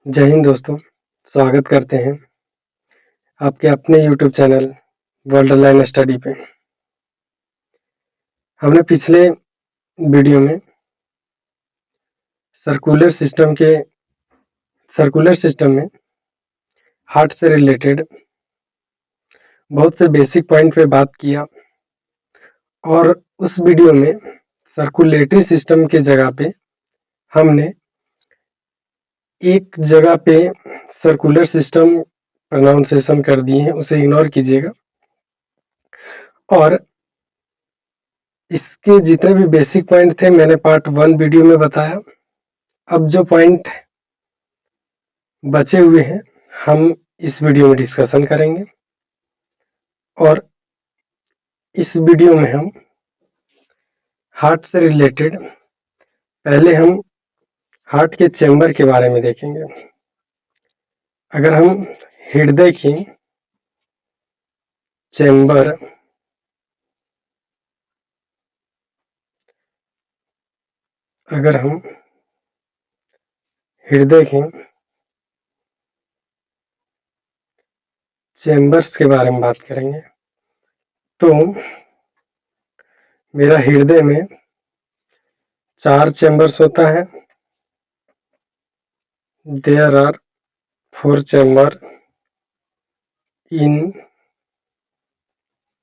जय हिंद दोस्तों, स्वागत करते हैं आपके अपने YouTube channel world line study पे। हमने पिछले वीडियो में सर्कुलर सिस्टम में हार्ट से रिलेटेड बहुत से बेसिक पॉइंट पे बात किया और उस वीडियो में सर्कुलेटरी सिस्टम के जगह पे हमने एक जगह पे सर्कुलर सिस्टम प्रोनाउंसिएशन कर दिए हैं, उसे इग्नोर कीजिएगा। और इसके जितने भी बेसिक पॉइंट थे मैंने पार्ट 1 वीडियो में बताया। अब जो पॉइंट बचे हुए हैं हम इस वीडियो में डिस्कशन करेंगे और इस वीडियो में हम हार्ट से रिलेटेड पहले हम हार्ट के चैम्बर के बारे में देखेंगे। अगर हम हृदय की चैम्बर अगर हम हृदय की चैम्बर्स के बारे में बात करेंगे तो मेरा हृदय में 4 चैम्बर्स होता है। There are 4 chamber in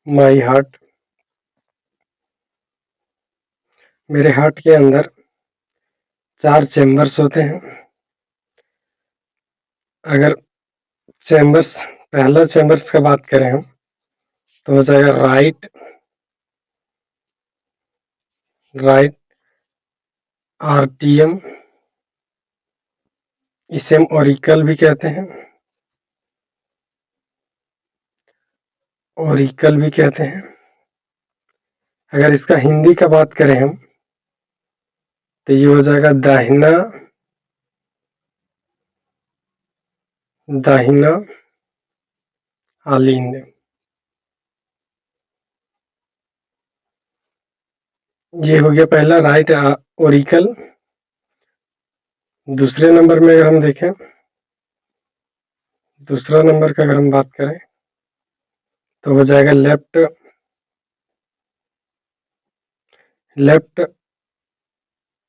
my heart. मेरे हार्ट के अंदर 4 चैम्बर्स होते हैं। अगर चैम्बर्स पहला चैम्बर्स का बात करें हम तो हो जाएगा राइट आर्टियम, इसे हम ऑरिकल भी कहते हैं। अगर इसका हिंदी का बात करें हम तो ये हो जाएगा दाहिना आलिंद। ये हो गया पहला राइट ऑरिकल। दूसरे नंबर में अगर हम देखें, दूसरा नंबर का अगर हम बात करें तो हो जाएगा लेफ्ट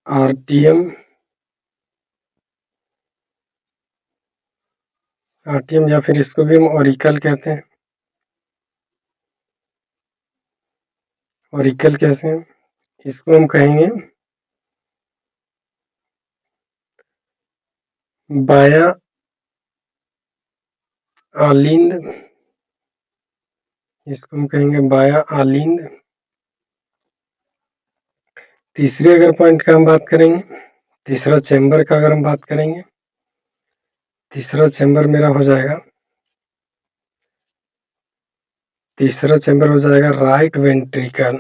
आर्टियम या फिर इसको भी हम ऑरिकल कहते हैं। ऑरिकल कैसे हैं? इसको हम कहेंगे बायां आलिंद। इसको हम कहेंगे बायां आलिंद। तीसरे अगर पॉइंट का हम बात करेंगे, तीसरा चैम्बर का अगर हम बात करेंगे, तीसरा चैम्बर मेरा हो जाएगा राइट वेंट्रिकल।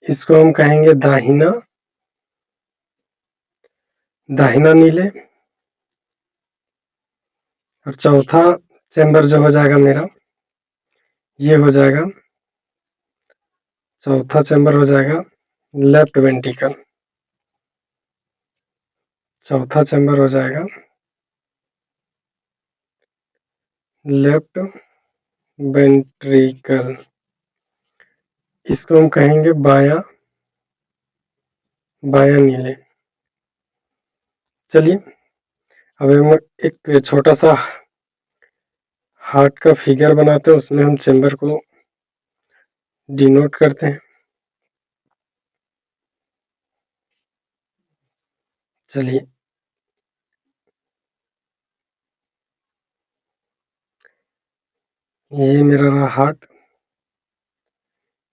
इसको हम कहेंगे दाहिना नीले। और चौथा चैम्बर जो हो जाएगा मेरा, ये हो जाएगा चौथा चैम्बर हो जाएगा लेफ्ट वेंट्रिकल। चौथा चैम्बर हो जाएगा लेफ्ट वेंट्रिकल। इसको हम कहेंगे बायां नीले। चलिए अब हम एक छोटा सा हार्ट का फिगर बनाते हैं, उसमें हम चैम्बर को डिनोट करते हैं। चलिए ये मेरा रहा हार्ट,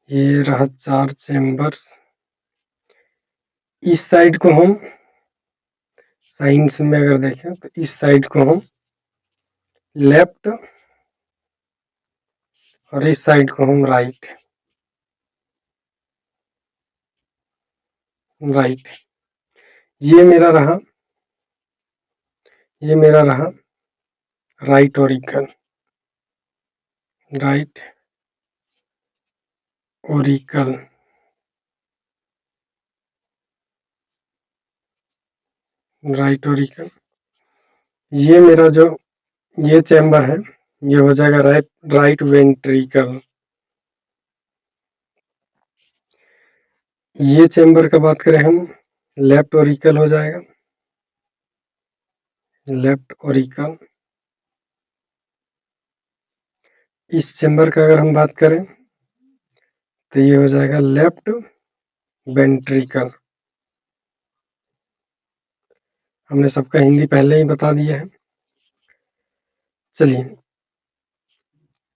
ये रहा 4 चैम्बर्स। इस साइड को हम साइंस में अगर देखें तो इस साइड को हम लेफ्ट और इस साइड को हम राइट। ये मेरा रहा right auricle. Auricle, right auricle. ये मेरा जो ये चैम्बर है ये हो जाएगा राइट वेंट्रिकल। ये चैम्बर का बात करें हम, लेफ्ट ऑरिकल हो जाएगा, लेफ्ट ऑरिकल। इस चैम्बर का अगर हम बात करें तो ये हो जाएगा लेफ्ट वेंट्रिकल। हमने सबका हिंदी पहले ही बता दिया है। चलिए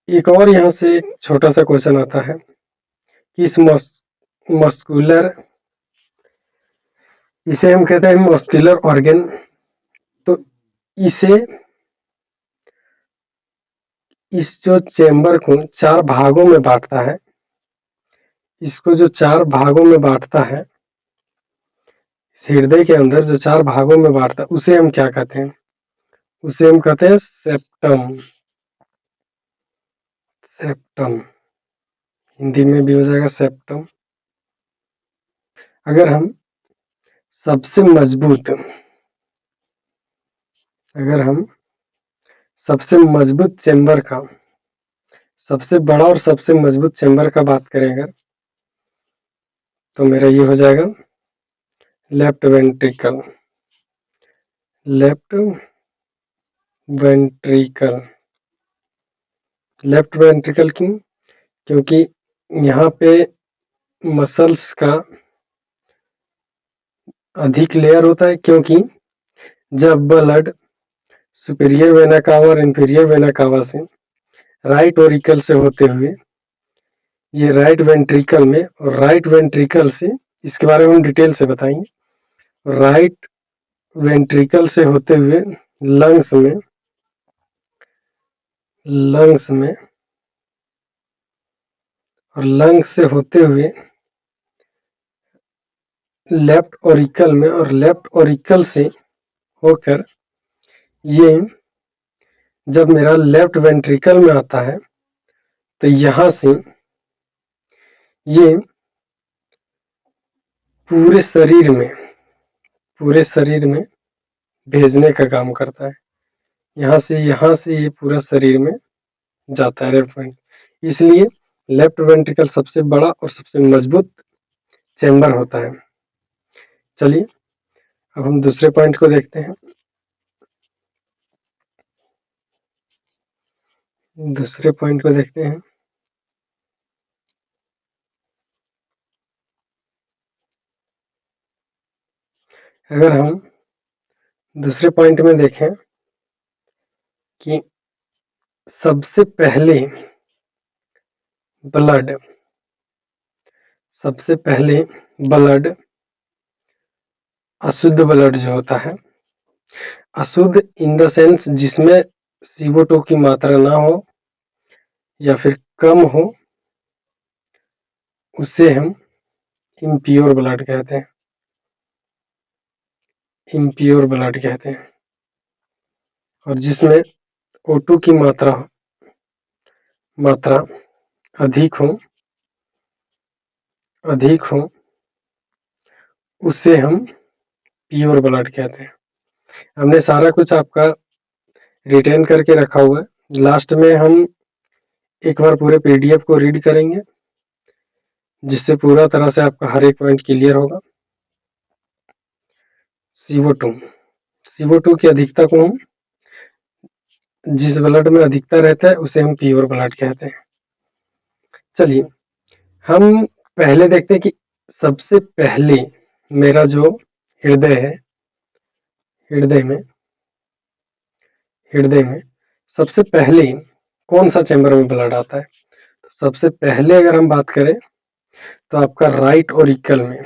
एक और यहाँ से एक छोटा सा क्वेश्चन आता है कि इस मस्कुलर, इसे हम कहते हैं मस्कुलर ऑर्गन, तो इसे, इस जो चैम्बर को 4 भागों में बांटता है, इसको जो 4 भागों में बांटता है, हृदय के अंदर जो 4 भागों में बांटता है उसे हम क्या कहते हैं? उसे हम कहते हैं सेप्टम। सेप्टम हिंदी में भी हो जाएगा सेप्टम। अगर हम सबसे मजबूत, अगर हम सबसे मजबूत चैम्बर का, सबसे बड़ा और सबसे मजबूत चैम्बर का बात करें अगर, तो मेरा ये हो जाएगा left ventricle. Left ventricle, left ventricle क्यों? क्योंकि यहाँ पे मसल्स का अधिक लेयर होता है, क्योंकि जब ब्लड सुपीरियर वेना कावा और इंफीरियर वेना कावा से राइट ऑरिकल से होते हुए ये राइट वेंट्रिकल में, और राइट वेंट्रिकल से, इसके बारे में हम डिटेल से बताएंगे, राइट वेंट्रिकल से होते हुए लंग्स में, लंग्स में, और लंग्स से होते हुए लेफ्ट ऑरिकल में, और लेफ्ट ऑरिकल से होकर ये जब मेरा लेफ्ट वेंट्रिकल में आता है तो यहाँ से ये पूरे शरीर में, पूरे शरीर में भेजने का काम करता है। यहाँ से ये पूरा शरीर में जाता है लेफ्ट वेंट्रिकल। इसलिए लेफ्ट वेंट्रिकल सबसे बड़ा और सबसे मजबूत चैम्बर होता है। चलिए अब हम दूसरे पॉइंट को देखते हैं। दूसरे पॉइंट को देखते हैं। अगर हम दूसरे पॉइंट में देखें कि सबसे पहले ब्लड, सबसे पहले ब्लड, अशुद्ध ब्लड जो होता है, अशुद्ध इन द सेंस जिसमें CO2 की मात्रा ना हो या फिर कम हो, उसे हम इम्प्योर ब्लड कहते हैं, इम्प्योर ब्लड कहते हैं। और जिसमें O2 की मात्रा अधिक हो उसे हम प्योर ब्लड कहते हैं। हमने सारा कुछ आपका रिटेन करके रखा हुआ है। लास्ट में हम एक बार पूरे PDF को रीड करेंगे जिससे पूरा तरह से आपका हर एक पॉइंट क्लियर होगा। CO2 की अधिकता को हम, जिस ब्लड में अधिकता रहता है उसे हम प्योर ब्लड कहते हैं। चलिए हम पहले देखते हैं कि सबसे पहले मेरा जो हृदय है, हृदय में सबसे पहले कौन सा चैम्बर में ब्लड आता है? सबसे पहले अगर हम बात करें तो आपका राइट ऑरिकल में,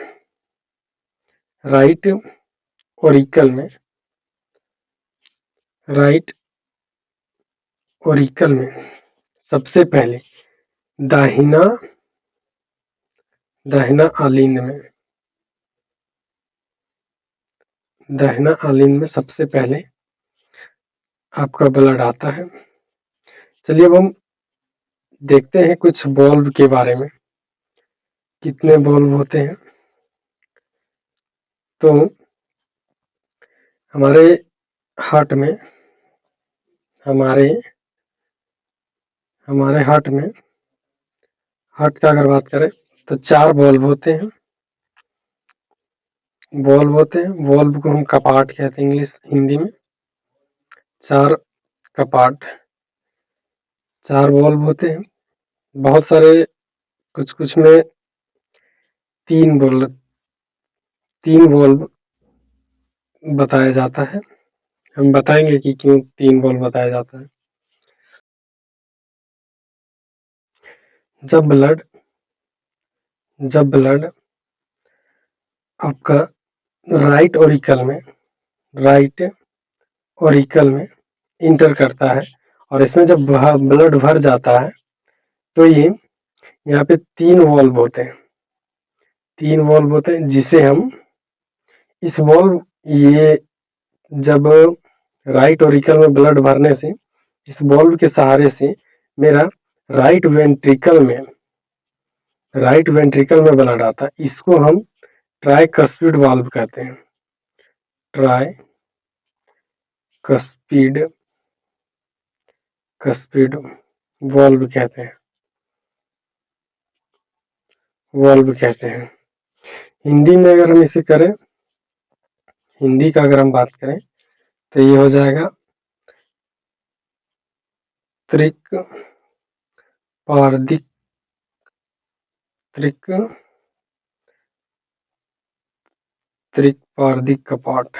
राइट ऑरिकल में, राइट ऑरिकल में सबसे पहले दाहिना आलिंद में, दाहिना आलिंद में सबसे पहले आपका ब्लड आता है। चलिए अब हम देखते हैं कुछ वाल्व के बारे में। कितने बल्ब होते हैं? तो हमारे हार्ट में हार्ट का अगर बात करें तो 4 बल्ब होते हैं। बल्ब को हम कपाट कहते हैं हिंदी में। 4 कपाट, 4 बल्ब होते हैं। बहुत सारे कुछ में 3 बल्ब बताया जाता है। हम बताएंगे कि क्यों 3 बल्ब बताया जाता है। जब ब्लड आपका राइट ऑरिकल में इंटर करता है और इसमें जब ब्लड भर जाता है तो ये यहाँ पे 3 वॉल्व होते हैं जिसे हम ये जब राइट ऑरिकल में ब्लड भरने से इस वॉल्व के सहारे से मेरा राइट वेंट्रिकल में ब्लड आता है। इसको हम ट्राइकस्पिड वाल्व कहते हैं। ट्राइकस्पिड वाल्व कहते हैं। हिंदी में अगर हम इसे करें, हिंदी का अगर हम बात करें तो ये हो जाएगा त्रिक पारदिक कपाट।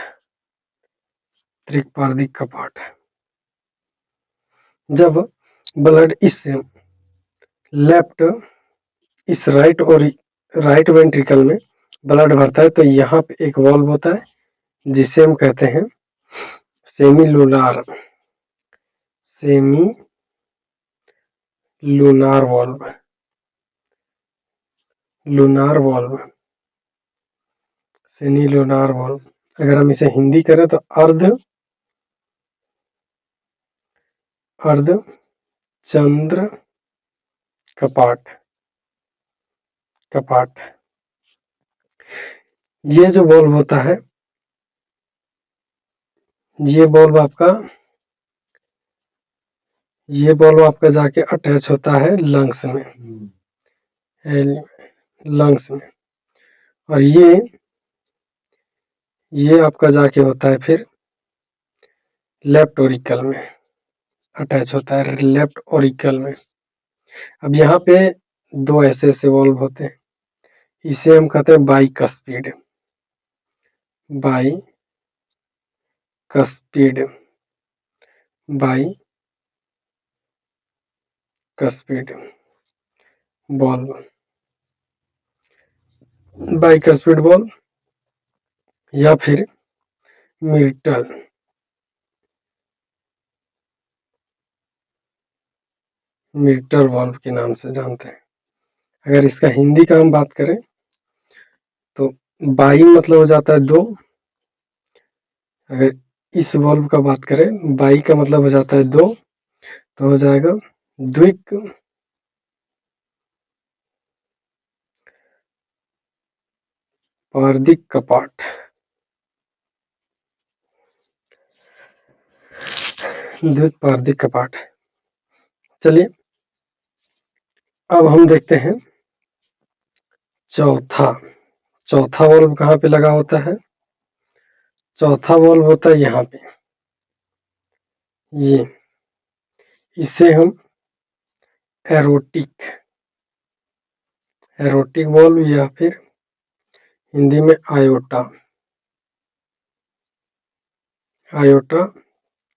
जब ब्लड इस राइट वेंट्रिकल में ब्लड भरता है तो यहाँ पे एक वॉल्व होता है जिसे हम कहते हैं सेमी लूनार वॉल्व। अगर हम इसे हिंदी करें तो अर्ध चंद्र कपाट। ये जो बल्ब होता है, ये बल्ब आपका जाके अटैच होता है लंग्स में और ये आपका जाके होता है फिर लेफ्ट ऑरिकल में अटैच होता है, लेफ्ट ऑरिकल में। अब यहाँ पे 2 ऐसे वॉल्व होते हैं, इसे हम कहते हैं बाइकस्पिड बल्ब या फिर मिर्टल बल्ब के नाम से जानते हैं। अगर इसका हिंदी का हम बात करें तो बाई मतलब हो जाता है 2। अगर इस बल्ब का बात करें, बाई का मतलब हो जाता है 2, तो हो जाएगा द्विक पारदिक कपाट। चलिए अब हम देखते हैं चौथा बल्ब कहाँ पे लगा होता है। चौथा बल्ब होता है यहाँ पे, ये इसे हम एरोटिक बल्ब या फिर हिंदी में आयोटा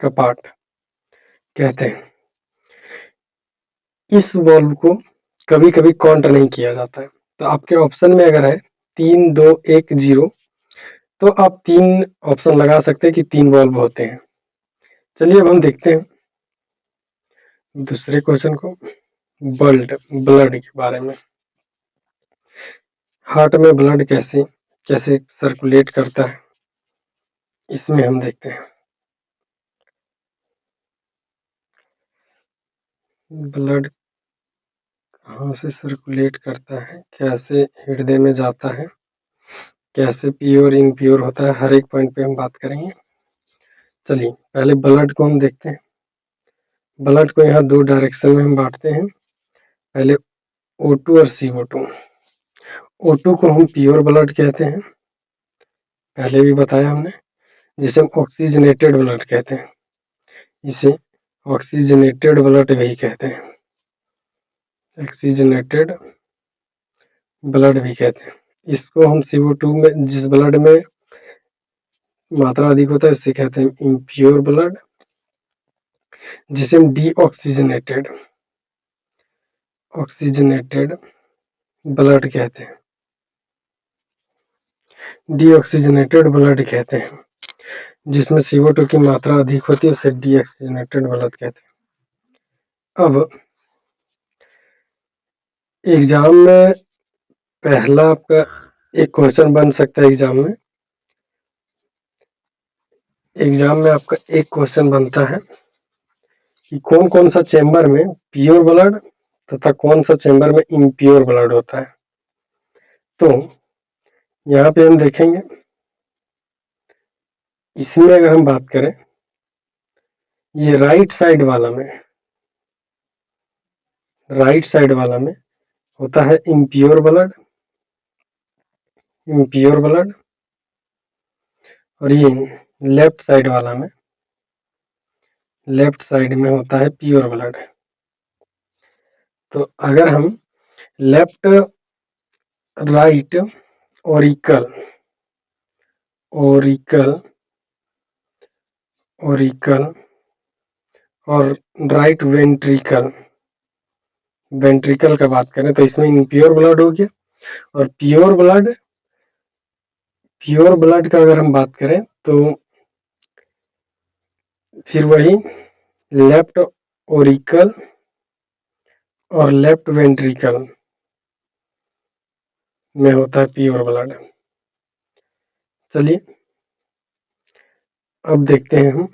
कपाट कहते हैं। इस बल्ब को कभी कभी काउंट नहीं किया जाता है, तो आपके ऑप्शन में अगर है 3 2 1 0 तो आप 3 ऑप्शन लगा सकते हैं कि 3 बल्ब होते हैं। चलिए अब हम देखते हैं दूसरे क्वेश्चन को, ब्लड के बारे में। हार्ट में ब्लड कैसे सर्कुलेट करता है, इसमें हम देखते हैं। ब्लड कहाँ से सर्कुलेट करता है, कैसे हृदय में जाता है, कैसे प्योर इनप्योर होता है, हर एक पॉइंट पे हम बात करेंगे। चलिए पहले ब्लड को हम देखते हैं। ब्लड को यहाँ 2 डायरेक्शन में हम बांटते हैं, पहले O2 और CO2। O2 को हम प्योर ब्लड कहते हैं, पहले भी बताया हमने, जिसे हम ऑक्सीजनेटेड ब्लड कहते हैं, इसे ऑक्सीजनेटेड ब्लड भी कहते हैं, ऑक्सीजनेटेड ब्लड भी कहते हैं। इसको हम CO2 में, जिस ब्लड में मात्रा अधिक होता है, इसे कहते हैं इम्प्योर ब्लड, जिसे हम डीऑक्सीजनेटेड ब्लड कहते हैं, डीऑक्सीजनेटेड ब्लड कहते हैं, जिसमें CO2 की मात्रा अधिक होती है, उसे डीऑक्सीजनेटेड ब्लड कहते हैं। अब एग्जाम में पहला आपका एक क्वेश्चन बन सकता है, एग्जाम में आपका एक क्वेश्चन बनता है कि कौन कौन सा चेंबर में प्योर ब्लड तथा कौन सा चेंबर में इम्प्योर ब्लड होता है। तो यहाँ पे हम देखेंगे, इसमें अगर हम बात करें, ये राइट साइड वाला में होता है इम्प्योर ब्लड, और ये लेफ्ट साइड में होता है प्योर ब्लड। तो अगर हम लेफ्ट राइट ऑरिकल और राइट वेंट्रिकल का बात करें, तो इसमें इम्प्योर ब्लड हो गया। और प्योर ब्लड का अगर हम बात करें, तो फिर वही लेफ्ट ऑरिकल और लेफ्ट वेंट्रिकल में होता है प्योर ब्लड। चलिए अब देखते हैं हम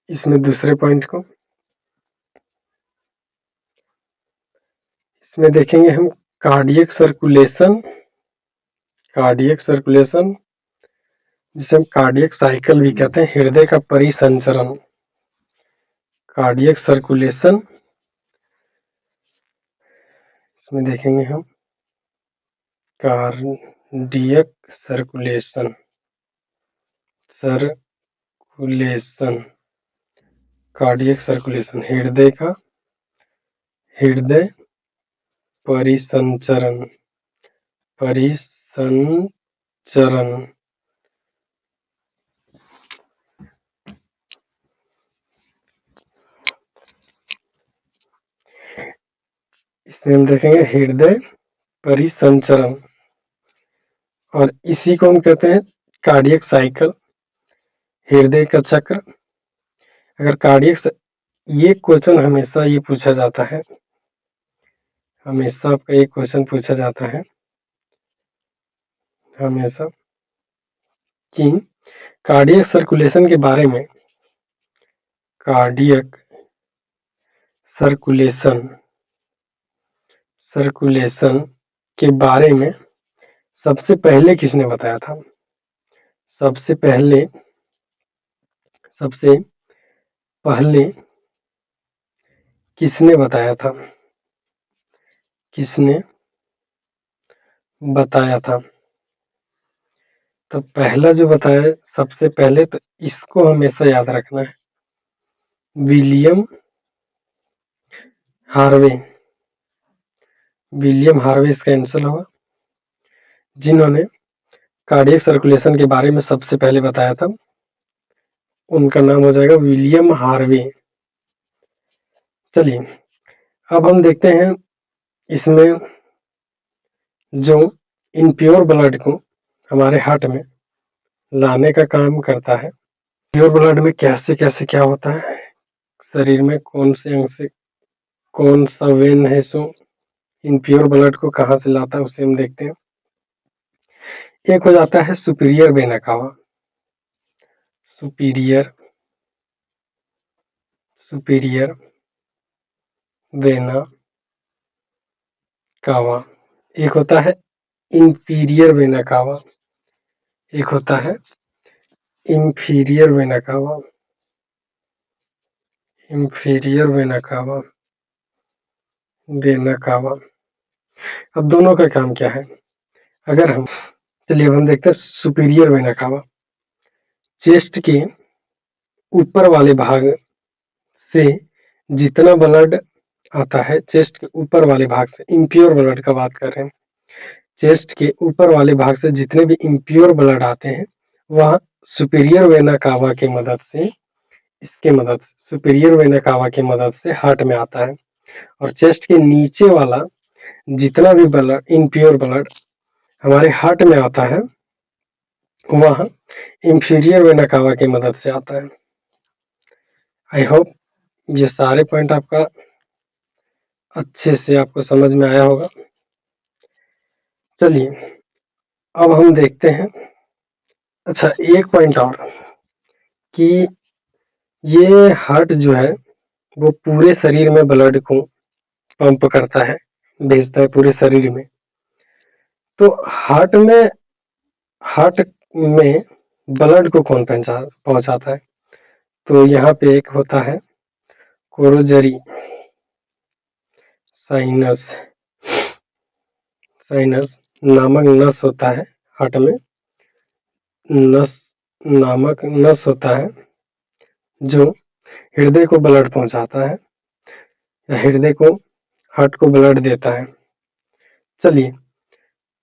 इसमें दूसरे पॉइंट को। इसमें देखेंगे हम कार्डियक सर्कुलेशन, जिसे हम कार्डियक साइकिल भी कहते हैं, हृदय का परिसंचरण, कार्डियक सर्कुलेशन। इसमें देखेंगे हम कार्डियक सर्कुलेशन, कार्डियक सर्कुलेशन, हृदय परिसंचरण। इसमें हम देखेंगे हृदय परिसंचरण, और इसी को हम कहते हैं कार्डियक साइकिल, हृदय का चक्र। अगर ये क्वेश्चन हमेशा ये पूछा जाता है, हमेशा आपका एक क्वेश्चन पूछा जाता है हमेशा कि कार्डियक सर्कुलेशन के बारे में, कार्डियक सर्कुलेशन के बारे में सबसे पहले किसने बताया था। सबसे पहले किसने बताया था। तो पहला जो बताया सबसे पहले, तो इसको हमेशा याद रखना है, विलियम हार्वे इसका आंसर होगा, जिन्होंने कार्डियक सर्कुलेशन के बारे में सबसे पहले बताया था, उनका नाम हो जाएगा विलियम हार्वे। चलिए अब हम देखते हैं इसमें जो इम्प्योर ब्लड को हमारे हार्ट में लाने का काम करता है, प्योर ब्लड में कैसे कैसे क्या होता है, शरीर में कौन से अंग से कौन सा वेन है सो इम्प्योर ब्लड को कहाँ से लाता है, उसे हम देखते हैं। एक हो जाता है superior vena cava, superior vena cava, एक होता है इंफीरियर वेना कावा, एक होता है inferior vena cava, inferior vena cava, vena cava. अब दोनों का काम क्या है? अगर हम चलिए अब हम देखते हैं सुपीरियर वेना कावा। चेस्ट के ऊपर वाले भाग से जितना ब्लड आता है, चेस्ट के ऊपर वाले भाग से, इम्प्योर ब्लड का बात कर रहे हैं, चेस्ट के ऊपर वाले भाग से जितने भी इम्प्योर ब्लड आते हैं वह सुपीरियर वेना कावा की मदद से, इसके मदद से, सुपीरियर वेना कावा की मदद से हार्ट में आता है। और चेस्ट के नीचे वाला जितना भी ब्लड, इम्प्योर ब्लड हमारे हार्ट में आता है वह इंफीरियर वेना कावा की मदद से आता है। आई होप ये सारे पॉइंट आपका अच्छे से आपको समझ में आया होगा। चलिए अब हम देखते हैं, अच्छा एक पॉइंट और कि ये हार्ट जो है वो पूरे शरीर में ब्लड को पंप करता है, भेजता है पूरे शरीर में। तो हार्ट में ब्लड को कौन पहुंचाता है? तो यहाँ पे एक होता है कोरोजरी साइनस, साइनस नामक नस होता है हार्ट में, नस नामक नस होता है जो हृदय को ब्लड पहुंचाता है या हृदय को, हार्ट को ब्लड देता है। चलिए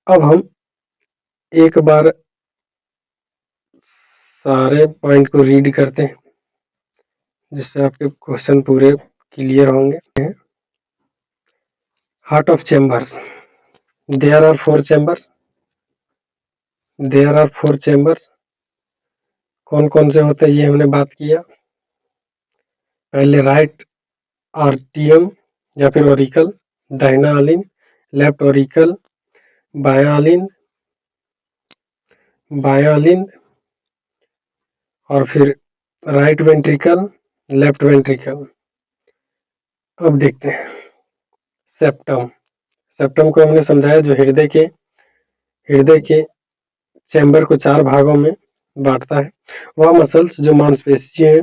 अब हम एक बार सारे पॉइंट को रीड करते हैं जिससे आपके क्वेश्चन पूरे क्लियर होंगे। Heart of chambers, there are 4 chambers, there are 4 chambers. कौन कौन से होते हैं ये हमने बात किया। पहले राइट आर्टियम या फिर ऑरिकल, दाहिना आलिन, लेफ्ट ऑरिकल, बायां आलिन, बायां आलिन, और फिर राइट वेंट्रिकल, लेफ्ट वेंट्रिकल। अब देखते हैं सेप्टम। सेप्टम को हमने समझाया जो हृदय के चैम्बर को 4 भागों में बांटता है। वह मसल्स जो मांसपेशी है,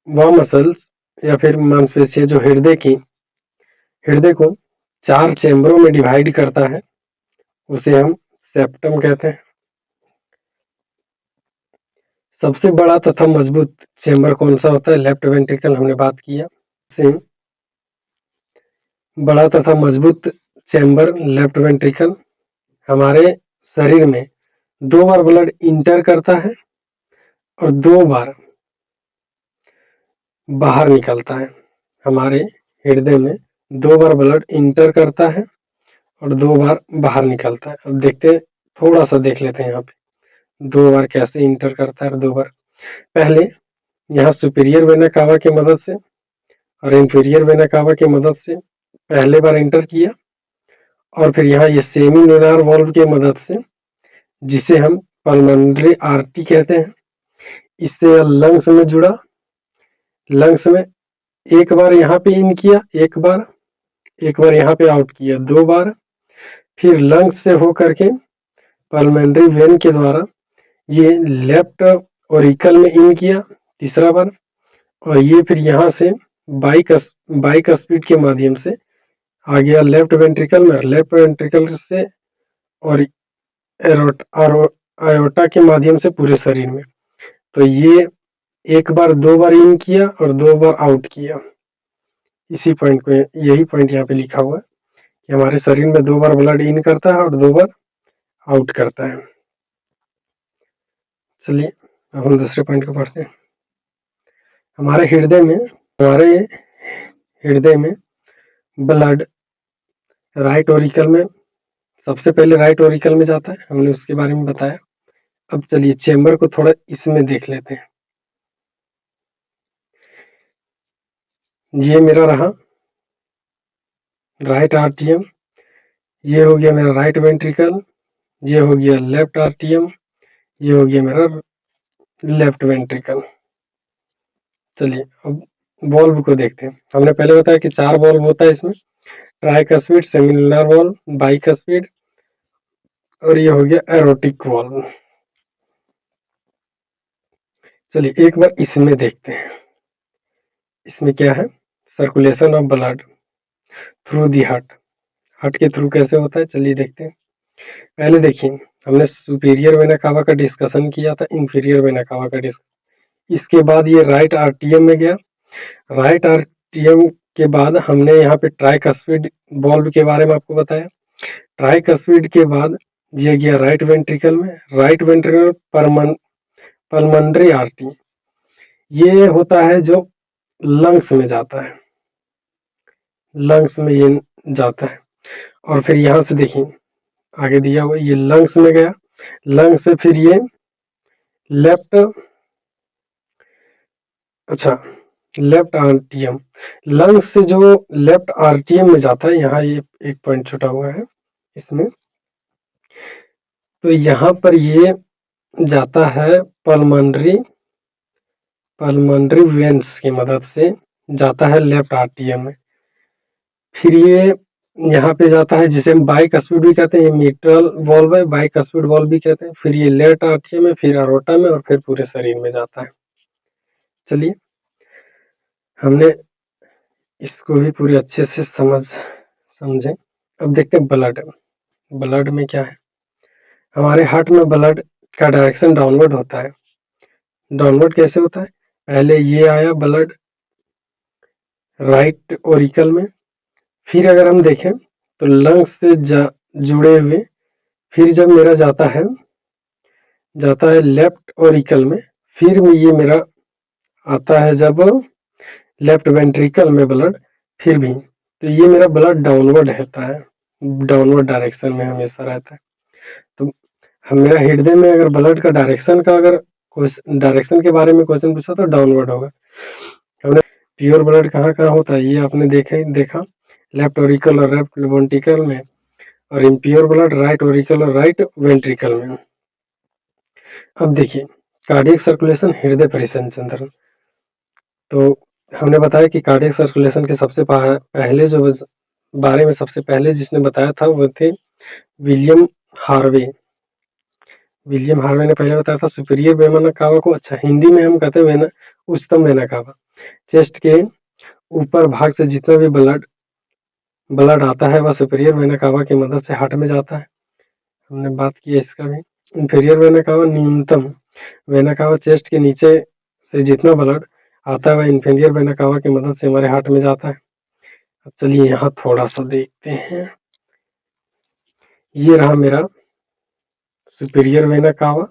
वह मसल्स या फिर मांसपेशी जो हृदय को 4 चैम्बरों में डिवाइड करता है उसे हम सेप्टम कहते हैं। सबसे बड़ा तथा मजबूत चैम्बर कौन सा होता है? लेफ्ट वेंट्रिकल, हमने बात किया। से बड़ा तथा मजबूत चैम्बर लेफ्ट वेंट्रिकल हमारे शरीर में 2 बार ब्लड इंटर करता है और 2 बार बाहर निकलता है। हमारे हृदय में 2 बार ब्लड इंटर करता है और 2 बार बाहर निकलता है। अब देखते हैं, थोड़ा सा देख लेते हैं यहाँ पे 2 बार कैसे इंटर करता है और 2 बार। पहले यहाँ सुपीरियर वेना कावा की मदद से और इंफीरियर वेना कावा की मदद से पहले बार इंटर किया, और फिर यहाँ ये सेमी न्यूनर वाल्व की मदद से, जिसे हम पल्मोनरी आर्टरी कहते हैं, इससे लंग्स में जुड़ा। लंग्स में एक बार यहाँ पे इन किया, एक बार यहाँ पे आउट किया, 2 बार, फिर लंग्स से होकर के पल्मोनरी वेन के द्वारा ये लेफ्ट ऑरिकल में इन किया 3रा बार, और ये फिर यहाँ से बाइक स्पीड के माध्यम से आ गया लेफ्ट वेंट्रिकल में, लेफ्ट वेंट्रिकल से और आयोटा के माध्यम से पूरे शरीर में। तो ये एक बार 2 बार इन किया और 2 बार आउट किया। इसी पॉइंट को, यही पॉइंट यहाँ पे लिखा हुआ है कि हमारे शरीर में 2 बार ब्लड इन करता है और 2 बार आउट करता है। चलिए अब हम दूसरे पॉइंट को पढ़ते हैं। हमारे हृदय में ब्लड राइट ऑरिकल में, सबसे पहले राइट ऑरिकल में जाता है, हमने उसके बारे में बताया। अब चलिए चेम्बर को थोड़ा इसमें देख लेते हैं। ये मेरा रहा राइट आर्टियम, ये हो गया मेरा राइट वेंट्रिकल, ये हो गया लेफ्ट आर्टियम, ये हो गया मेरा लेफ्ट वेंट्रिकल। चलिए अब वॉल्व को देखते हैं। हमने पहले बताया कि 4 वॉल्व होता है इसमें, ट्राइकस्पिड, सेमिलर वॉल्व, बाइकस्पिड और ये हो गया एरोटिक वॉल्व। चलिए एक बार इसमें देखते हैं, इसमें क्या है, circulation of blood through the heart, heart के थ्रू कैसे होता है, चलिए देखते हैं। पहले देखिए हमने सुपीरियर वेना कावा का डिस्कशन किया था, इंफीरियर वेना कावा का डिस्कशन, इसके बाद ये राइट आर्टियम में गया, राइट आर्टियम के बाद हमने यहाँ पे ट्राइकस्पिड वॉल्व के बारे में आपको बताया, ट्राइकस्पिड के बाद ये गया राइट वेंट्रिकल में, राइट वेंट्रिकल पल्मोनरी आर्टरी, ये होता है जो लंग्स में जाता है, लंग्स में ये जाता है। और फिर यहाँ से देखिए आगे दिया हुआ ये लंग्स में गया, लंग्स से फिर ये लेफ्ट, अच्छा लेफ्ट आर्टियम, लंग्स से जो लेफ्ट आर्टियम में जाता है, यहाँ ये एक पॉइंट छुटा हुआ है इसमें, तो यहाँ पर ये जाता है पल्मोनरी वेन्स की मदद से जाता है लेफ्ट आर्टियम में, फिर ये यहाँ पे जाता है जिसे हम बाइकस्पिड भी कहते हैं, ये मिट्रल वॉल्व है, बाइकस्पिड वॉल्व भी कहते हैं, फिर ये लेफ्ट आर्टियम में, फिर अरोटा में और फिर पूरे शरीर में जाता है। चलिए हमने इसको भी पूरे अच्छे से समझे। अब देखते हैं ब्लड, ब्लड में क्या है, हमारे हार्ट में ब्लड का डायरेक्शन डाउनवर्ड होता है। डाउनवर्ड कैसे होता है, पहले ये आया ब्लड राइट ओरिकल में, फिर अगर हम देखें तो लंग्स से जुड़े हुए, फिर जब मेरा जाता है लेफ्ट ओरिकल में, फिर ये मेरा आता है जब लेफ्ट वेंट्रिकल में ब्लड, फिर भी तो ये मेरा ब्लड डाउनवर्ड रहता है, डाउनवर्ड डायरेक्शन में हमेशा रहता है। तो हम मेरा हृदय में अगर ब्लड का डायरेक्शन का अगर डायरेक्शन के बारे में क्वेश्चन पूछा तो डाउनवर्ड होगा। हमने प्योर ब्लड कहाँ कहाँ होता है ये आपने देखा लेफ्ट ओरिकल और लेफ्ट वेंट्रिकल में, और इम्प्योर ब्लड राइट ओरिकल और राइट वेंट्रिकल में। अब देखिए कार्डियक सर्कुलेशन, हृदय परिसंचरण, तो हमने बताया कि कार्डियक सर्कुलेशन के सबसे पहले जो बारे में सबसे पहले जिसने बताया था वो थे विलियम हार्वे। विलियम हार्वे ने पहले बताया था सुपीरियर वेना कावा को, अच्छा हिंदी में हम कहते हैं उच्चतम वेना कावा, चेस्ट के ऊपर भाग से जितना भी ब्लड आता है वह सुपीरियर वेना कावा की मदद से हार्ट में जाता है, हमने बात की इसका भी। इंफीरियर वेना कावा, न्यूनतम वेना कावा, चेस्ट के नीचे से जितना ब्लड आता है वह इंफीरियर वेना कावा की मदद से हमारे हार्ट में जाता है। अब चलिए यहाँ थोड़ा सा देखते हैं, ये रहा मेरा सुपीरियर वेना कावा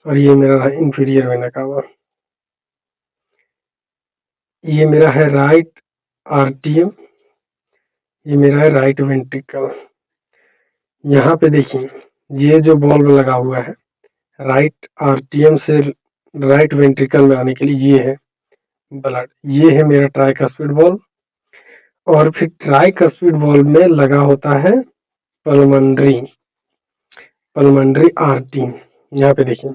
और ये मेरा रहा इंफीरियर वेना कावा, ये मेरा है राइट आर्टियम, ये मेरा है राइट वेंट्रिकल। यहाँ पे देखिए ये जो बॉल्ब लगा हुआ है राइट आर्टियम से राइट वेंट्रिकल में आने के लिए, ये है ब्लड, ये है मेरा ट्राइकस्पिड वॉल्व, और फिर ट्राइकस्पिड वॉल्व में लगा होता है पल्मोनरी आर्टरी। यहाँ पे देखिए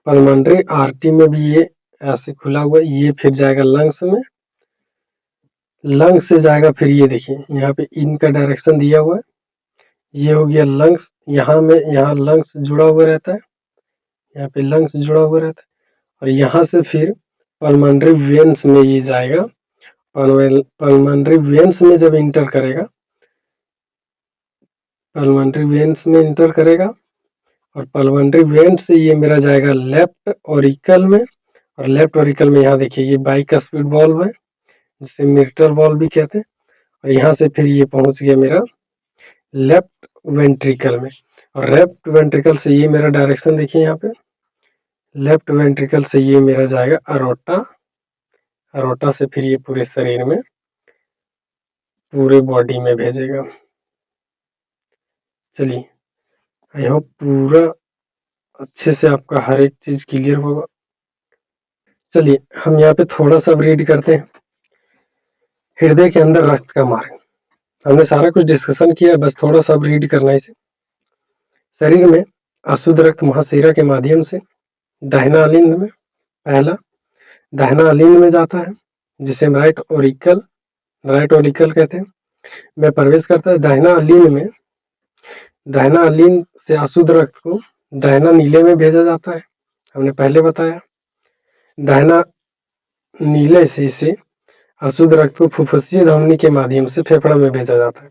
पल्मोनरी आर्टरी में भी ये ऐसे खुला हुआ, ये फिर जाएगा लंग्स में, लंग्स से जाएगा, फिर ये देखिए यहाँ पे इनका डायरेक्शन दिया हुआ है, ये हो गया लंग्स, यहाँ लंग्स जुड़ा हुआ रहता है, यहाँ पे लंग्स जुड़ा हुआ रहता है, और यहाँ से फिर पल्मोनरी वेन्स में ये जाएगा, पल्मोनरी वेन्स में जब इंटर करेगा, पल्मोनरी वेन्स में इंटर करेगा, और पल्मोनरी वेन्स से ये मेरा जाएगा लेफ्ट ओरिकल में, और लेफ्ट ओरिकल में यहाँ देखिए ये बाइकस्पिड वॉल्व है जिसे मिट्रल वॉल्व भी कहते हैं, और यहाँ से फिर ये पहुंच गया मेरा लेफ्ट वेंट्रिकल में, और लेफ्ट वेंट्रिकल से ये मेरा डायरेक्शन देखिए यहाँ पे, लेफ्ट वेंट्रिकल से ये मेरा जाएगा अरोटा, अरोटा से फिर ये पूरे शरीर में पूरे बॉडी में भेजेगा। चलिए आई होप पूरा अच्छे से आपका हर एक चीज क्लियर होगा। चलिए हम यहाँ पे थोड़ा सा रीड करते हैं, हृदय के अंदर रक्त का मार्ग, हमने सारा कुछ डिस्कशन किया, बस थोड़ा सा रीड करना इसे। शरीर में अशुद्ध रक्त महाशिरा के माध्यम से दाहिना अलिंद में, पहला दाहिना अलिंद में जाता है जिसे राइट ओरिकल राइट ऑरिकल कहते हैं, में प्रवेश करता है। दाहिना अलीन में, दाहिना अलीन से अशुद्ध रक्त को दाहिना नीले में भेजा जाता है, हमने पहले बताया। दाहिना नीले से इसे अशुद्ध रक्त को फुफ्फुसीय धमनी के माध्यम से फेफड़ा में भेजा जाता है।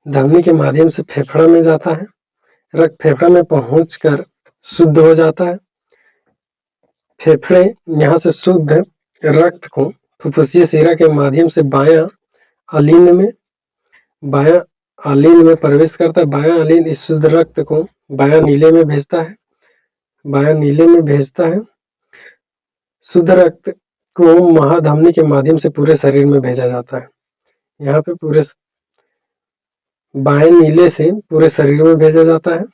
धमनी के माध्यम से फेफड़ा में जाता है, रक्त फेफड़ा में पहुंचकर शुद्ध हो जाता है। फेफड़े यहाँ से शुद्ध रक्त को फुफ्फुसीय शिरा के माध्यम से बायां आलीन में प्रवेश करता है। बायां आलीन इस शुद्ध रक्त को बायां नीले में भेजता है, बायां नीले में भेजता है। शुद्ध रक्त को महाधमनी के माध्यम से पूरे शरीर में भेजा जाता है। यहाँ पे पूरे बाएं नीले से पूरे शरीर में भेजा जाता है।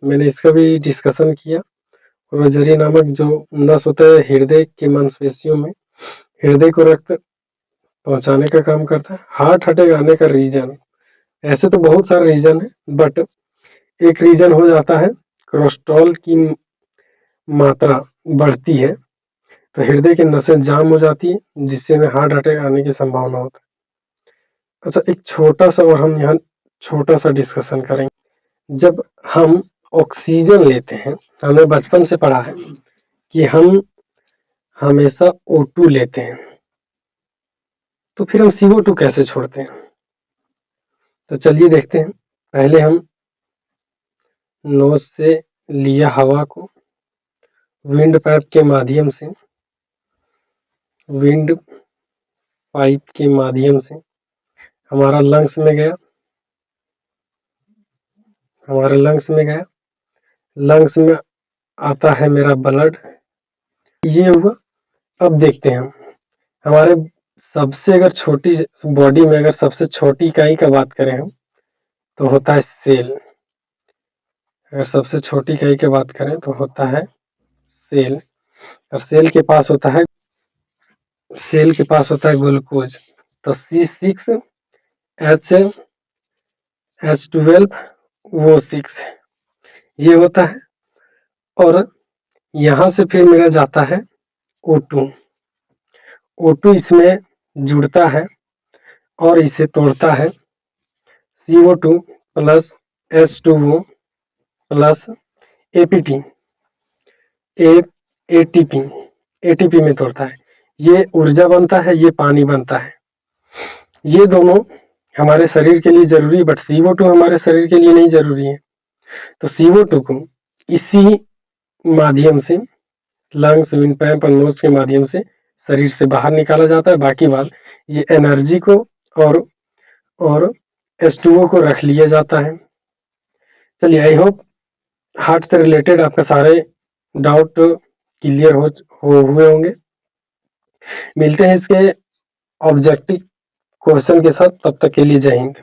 मैंने इसका भी डिस्कशन किया। रोजरी नामक जो नस होता है हृदय के मांसपेशियों में, हृदय को रक्त पहुंचाने का काम करता है। हार्ट अटैक आने का रीजन, ऐसे तो बहुत सारे रीजन है, बट एक रीजन हो जाता है कोलेस्ट्रॉल की मात्रा बढ़ती है तो हृदय की नसें जाम हो जाती है, जिससे में हार्ट अटैक आने की संभावना होती है। अच्छा, एक छोटा सा और हम यहाँ छोटा सा डिस्कशन करेंगे। जब हम ऑक्सीजन लेते हैं, हमने बचपन से पढ़ा है कि हम हमेशा O2 लेते हैं, तो फिर हम CO2 कैसे छोड़ते हैं? तो चलिए देखते हैं। पहले हम नोज से लिया हवा को विंड पाइप के माध्यम से हमारा लंग्स में गया, लंग्स में आता है मेरा ब्लड, ये हुआ। अब देखते हैं हमारे सबसे अगर छोटी बॉडी में अगर सबसे छोटी इकाई का बात करें हम, तो होता है सेल। अगर सबसे छोटी इकाई की बात करें तो होता है सेल, और सेल के पास होता है ग्लूकोज। तो C6H12O6 ये होता है, और यहाँ से फिर मेरा जाता है O2 इसमें जुड़ता है और इसे तोड़ता है। CO2 plus H2O plus ATP में तोड़ता है। ये ऊर्जा बनता है, ये पानी बनता है। ये दोनों हमारे शरीर के लिए जरूरी, बट CO2 हमारे शरीर के लिए नहीं जरूरी है। तो CO2 को इसी माध्यम से लंग्स, विंड पाइप और नोज के माध्यम से शरीर से बाहर निकाला जाता है। बाकी बात ये एनर्जी को और H2O को रख लिया जाता है। चलिए, आई होप हार्ट से रिलेटेड आपका सारे डाउट क्लियर हुए होंगे। मिलते हैं इसके ऑब्जेक्टिव क्वेश्चन के साथ, तब तक के लिए जय हिंद।